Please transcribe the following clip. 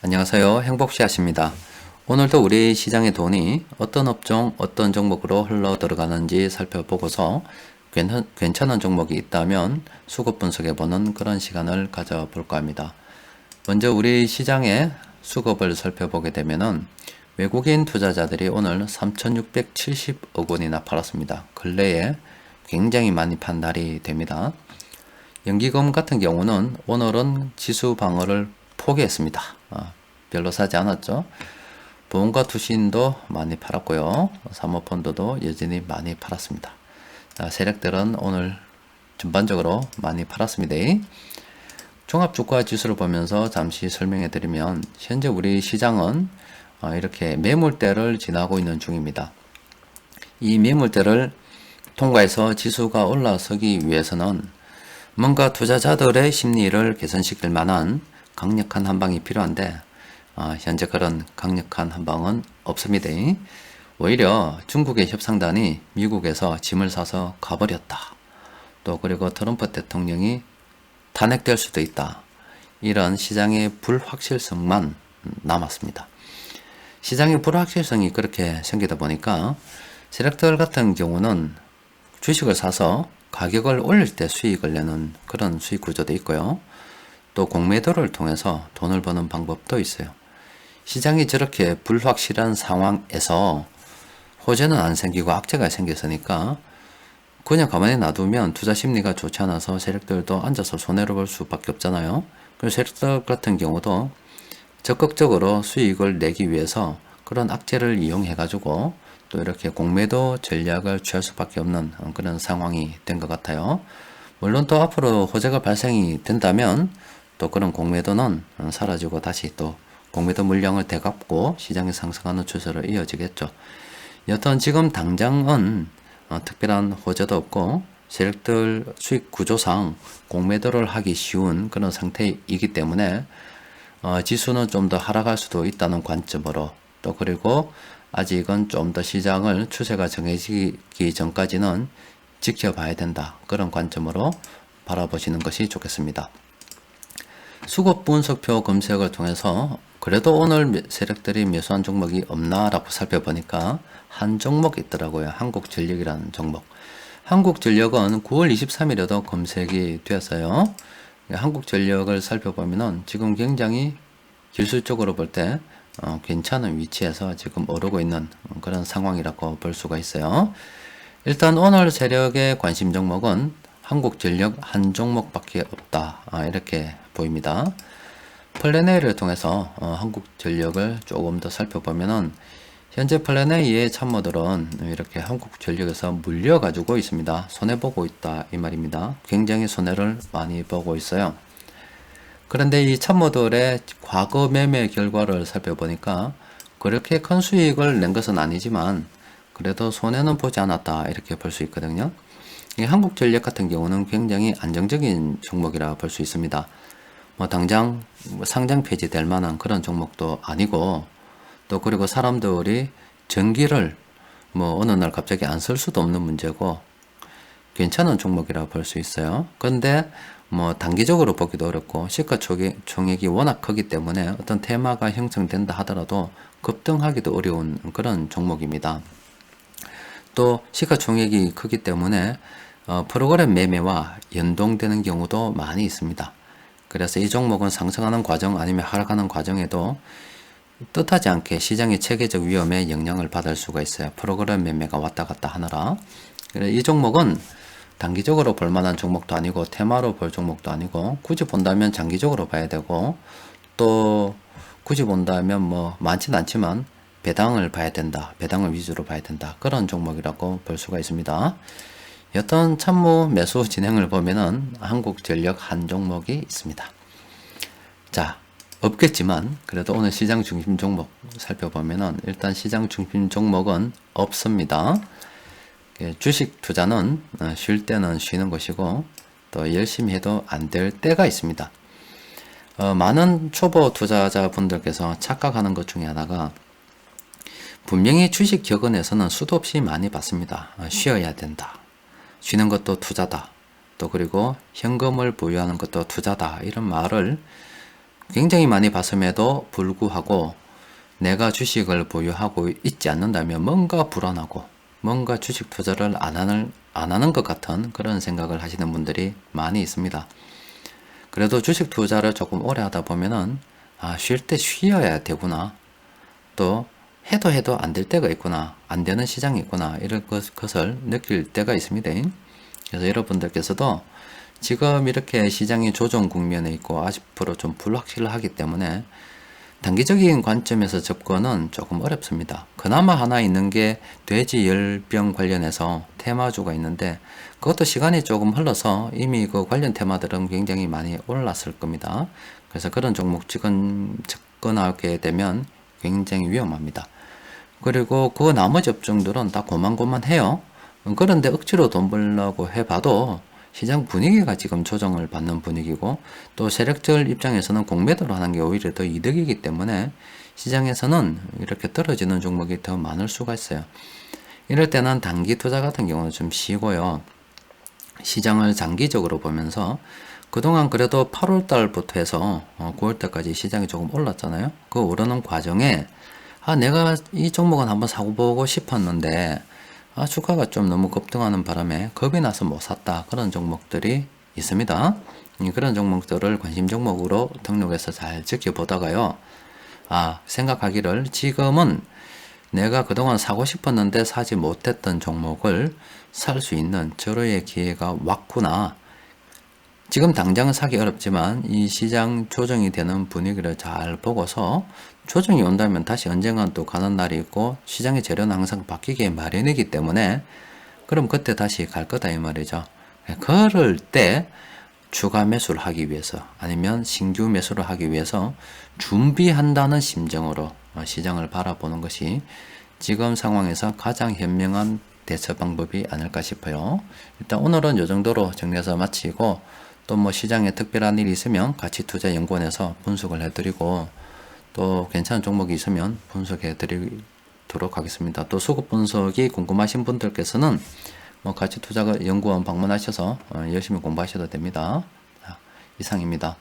안녕하세요. 행복씨앗입니다. 오늘도 우리 시장의 돈이 어떤 업종, 어떤 종목으로 흘러 들어가는지 살펴보고서 괜찮은 종목이 있다면 수급 분석해보는 그런 시간을 가져볼까 합니다. 먼저 우리 시장의 수급을 살펴보게 되면은 외국인 투자자들이 오늘 3,670억 원이나 팔았습니다. 근래에 굉장히 많이 판 날이 됩니다. 연기금 같은 경우는 오늘은 지수 방어를 포기했습니다. 별로 사지 않았죠. 보험과 투신도 많이 팔았고요. 사모펀드도 여전히 많이 팔았습니다. 세력들은 오늘 전반적으로 많이 팔았습니다. 종합주가 지수를 보면서 잠시 설명해 드리면 현재 우리 시장은 이렇게 매물대를 지나고 있는 중입니다. 이 매물대를 통과해서 지수가 올라서기 위해서는 뭔가 투자자들의 심리를 개선시킬 만한 강력한 한방이 필요한데 현재 그런 강력한 한방은 없습니다. 오히려 중국의 협상단이 미국에서 짐을 사서 가버렸다. 또 그리고 트럼프 대통령이 탄핵될 수도 있다. 이런 시장의 불확실성만 남았습니다. 시장의 불확실성이 그렇게 생기다 보니까 세력들 같은 경우는 주식을 사서 가격을 올릴 때 수익을 내는 그런 수익 구조도 있고요. 또 공매도를 통해서 돈을 버는 방법도 있어요. 시장이 저렇게 불확실한 상황에서 호재는 안 생기고 악재가 생겼으니까 그냥 가만히 놔두면 투자 심리가 좋지 않아서 세력들도 앉아서 손해를 볼 수밖에 없잖아요. 그래서 세력들 같은 경우도 적극적으로 수익을 내기 위해서 그런 악재를 이용해 가지고 또 이렇게 공매도 전략을 취할 수밖에 없는 그런 상황이 된 것 같아요. 물론 또 앞으로 호재가 발생이 된다면 또 그런 공매도는 사라지고 다시 또 공매도 물량을 되갚고 시장이 상승하는 추세로 이어지겠죠. 여튼 지금 당장은 특별한 호재도 없고 세력들 수익 구조상 공매도를 하기 쉬운 그런 상태이기 때문에 지수는 좀 더 하락할 수도 있다는 관점으로 또 그리고 아직은 좀 더 시장을 추세가 정해지기 전까지는 지켜봐야 된다. 그런 관점으로 바라보시는 것이 좋겠습니다. 수급 분석표 검색을 통해서 그래도 오늘 세력들이 매수한 종목이 없나라고 살펴보니까 한 종목 있더라고요. 한국전력이라는 종목. 한국전력은 9월 23일에도 검색이 되었어요. 한국전력을 살펴보면은 지금 굉장히 기술적으로 볼 때 괜찮은 위치에서 지금 오르고 있는 그런 상황이라고 볼 수가 있어요. 일단 오늘 세력의 관심 종목은 한국전력 한 종목밖에 없다. 이렇게 보입니다. 플래너를 통해서 한국전력을 조금 더 살펴보면은 현재 플래너의 참모들은 이렇게 한국전력에서 물려가지고 있습니다. 손해보고 있다 이 말입니다. 굉장히 손해를 많이 보고 있어요. 그런데 이 참모들의 과거 매매 결과를 살펴보니까 그렇게 큰 수익을 낸 것은 아니지만 그래도 손해는 보지 않았다 이렇게 볼 수 있거든요. 이 한국전력 같은 경우는 굉장히 안정적인 종목이라 볼 수 있습니다. 당장 상장 폐지될 만한 그런 종목도 아니고 또 그리고 사람들이 전기를 어느 날 갑자기 안 쓸 수도 없는 문제고 괜찮은 종목이라 볼 수 있어요. 그런데 단기적으로 보기도 어렵고 시가총액이 워낙 크기 때문에 어떤 테마가 형성된다 하더라도 급등하기도 어려운 그런 종목입니다. 또 시가총액이 크기 때문에 프로그램 매매와 연동되는 경우도 많이 있습니다. 그래서 이 종목은 상승하는 과정 아니면 하락하는 과정에도 뜻하지 않게 시장의 체계적 위험에 영향을 받을 수가 있어요. 프로그램 매매가 왔다 갔다 하느라. 이 종목은 단기적으로 볼 만한 종목도 아니고 테마로 볼 종목도 아니고 굳이 본다면 장기적으로 봐야 되고 또 굳이 본다면 많진 않지만 배당을 봐야 된다. 배당을 위주로 봐야 된다. 그런 종목이라고 볼 수가 있습니다. 여튼 참모 매수 진행을 보면은 한국전력 한 종목이 있습니다. 자, 없겠지만 그래도 오늘 시장 중심 종목 살펴보면은 일단 시장 중심 종목은 없습니다. 주식 투자는 쉴 때는 쉬는 것이고 또 열심히 해도 안 될 때가 있습니다. 많은 초보 투자자분들께서 착각하는 것 중에 하나가 분명히 주식 격언에서는 수도 없이 많이 받습니다. 쉬어야 된다. 쉬는 것도 투자다. 또 그리고 현금을 보유하는 것도 투자다. 이런 말을 굉장히 많이 봤음에도 불구하고 내가 주식을 보유하고 있지 않는다면 뭔가 불안하고 뭔가 주식 투자를 안 하는 것 같은 그런 생각을 하시는 분들이 많이 있습니다. 그래도 주식 투자를 조금 오래 하다 보면은 쉴 때 쉬어야 되구나. 또 해도 안 될 때가 있구나. 안 되는 시장이 있구나. 이런 것을 느낄 때가 있습니다. 그래서 여러분들께서도 지금 이렇게 시장이 조정 국면에 있고 앞으로 좀 불확실하기 때문에 단기적인 관점에서 접근은 조금 어렵습니다. 그나마 하나 있는 게 돼지 열병 관련해서 테마주가 있는데 그것도 시간이 조금 흘러서 이미 그 관련 테마들은 굉장히 많이 올랐을 겁니다. 그래서 그런 종목 지금 접근하게 되면 굉장히 위험합니다. 그리고 그 나머지 업종들은 다 고만고만해요. 그런데 억지로 돈 벌려고 해봐도 시장 분위기가 지금 조정을 받는 분위기고 또 세력들 입장에서는 공매도를 하는 게 오히려 더 이득이기 때문에 시장에서는 이렇게 떨어지는 종목이 더 많을 수가 있어요. 이럴 때는 단기 투자 같은 경우는 좀 쉬고요. 시장을 장기적으로 보면서 그동안 그래도 8월 달부터 해서 9월 달까지 시장이 조금 올랐잖아요. 그 오르는 과정에 내가 이 종목은 한번 사고 보고 싶었는데 주가가 좀 너무 급등하는 바람에 겁이 나서 못 샀다. 그런 종목들이 있습니다. 그런 종목들을 관심 종목으로 등록해서 잘 지켜보다가요. 생각하기를 지금은 내가 그동안 사고 싶었는데 사지 못했던 종목을 살 수 있는 절호의 기회가 왔구나. 지금 당장은 사기 어렵지만 이 시장 조정이 되는 분위기를 잘 보고서 조정이 온다면 다시 언젠간 또 가는 날이 있고 시장의 재료는 항상 바뀌기 마련이기 때문에 그럼 그때 다시 갈 거다 이 말이죠. 그럴 때 추가 매수를 하기 위해서 아니면 신규 매수를 하기 위해서 준비한다는 심정으로 시장을 바라보는 것이 지금 상황에서 가장 현명한 대처 방법이 아닐까 싶어요. 일단 오늘은 이 정도로 정리해서 마치고 또 뭐 시장에 특별한 일이 있으면 가치투자연구원에서 분석을 해드리고 또 괜찮은 종목이 있으면 분석해 드리도록 하겠습니다. 또 수급 분석이 궁금하신 분들께서는 뭐 가치투자연구원 방문하셔서 열심히 공부하셔도 됩니다. 이상입니다.